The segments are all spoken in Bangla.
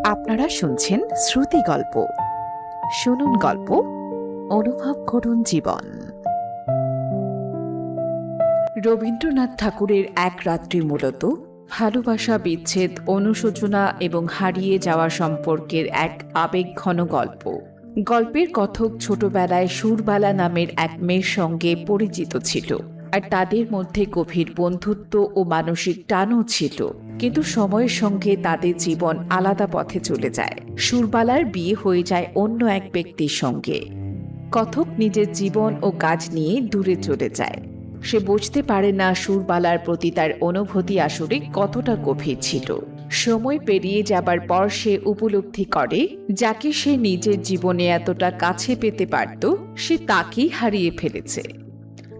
আপনারা শুনছেন শ্রুতি গল্প। শুনুন গল্প, অনুভব করুন জীবন। রবীন্দ্রনাথ ঠাকুরের এক রাত্রি মূলত ভালোবাসা, বিচ্ছেদ, অনুশোচনা এবং হারিয়ে যাওয়া সম্পর্কের এক আবেগঘন গল্প। গল্পের কথক ছোটবেলায় সুরবালা নামের এক মেয়ের সঙ্গে পরিচিত ছিল, আর তাদের মধ্যে গভীর বন্ধুত্ব ও মানসিক টানও ছিল। কিন্তু সময়ের সঙ্গে তাদের জীবন আলাদা পথে চলে যায়। সুরবালার বিয়ে হয়ে যায় অন্য এক ব্যক্তির সঙ্গে। কথক নিজের জীবন ও কাজ নিয়ে দূরে চলে যায়। সে বুঝতে পারে না সুরবালার প্রতি তার অনুভূতি আসলে কতটা গভীর ছিল। সময় পেরিয়ে যাবার পর সে উপলব্ধি করে, যাকে সে নিজের জীবনে এতটা কাছে পেতে পারত, সে তাকেই হারিয়ে ফেলেছে।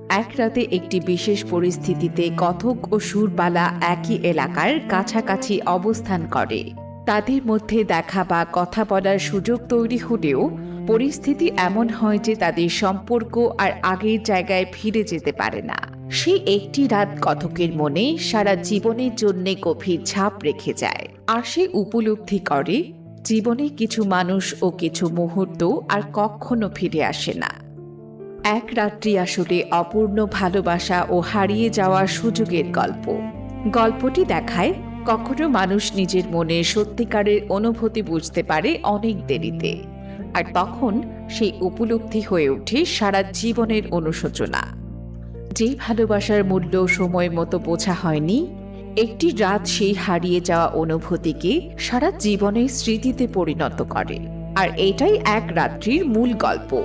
এক রাতে একটি বিশেষ পরিস্থিতিতে কথক ও সুরবালা একই এলাকার কাছাকাছি অবস্থান করে। তাদের মধ্যে দেখা বা কথা বলার সুযোগ তৈরি হলেও পরিস্থিতি এমন হয় যে তাদের সম্পর্ক আর আগের জায়গায় ফিরে যেতে পারে না। সেই একটি রাত কথকের মনে সারা জীবনের জন্য গভীর ছাপ রেখে যায়। আর সে উপলব্ধি করে, জীবনে কিছু মানুষ ও কিছু মুহূর্ত আর কখনো ফিরে আসে না। এক রাত্রি আসলে অপূর্ণ ভালোবাসা ও হারিয়ে যাওয়ার সুযোগের গল্প। গল্পটি দেখায় কখনো মানুষ নিজের মনে সত্যিকারের অনুভূতি বুঝতে পারে অনেক দেরিতে, আর তখন সেই উপলব্ধি হয়ে ওঠে সারা জীবনের অনুশোচনা। যে ভালোবাসার মূল্য সময় মতো বোঝা হয়নি, একটি রাত সেই হারিয়ে যাওয়া অনুভূতিকে সারা জীবনের স্মৃতিতে পরিণত করে। আর এটাই এক রাত্রির মূল গল্প।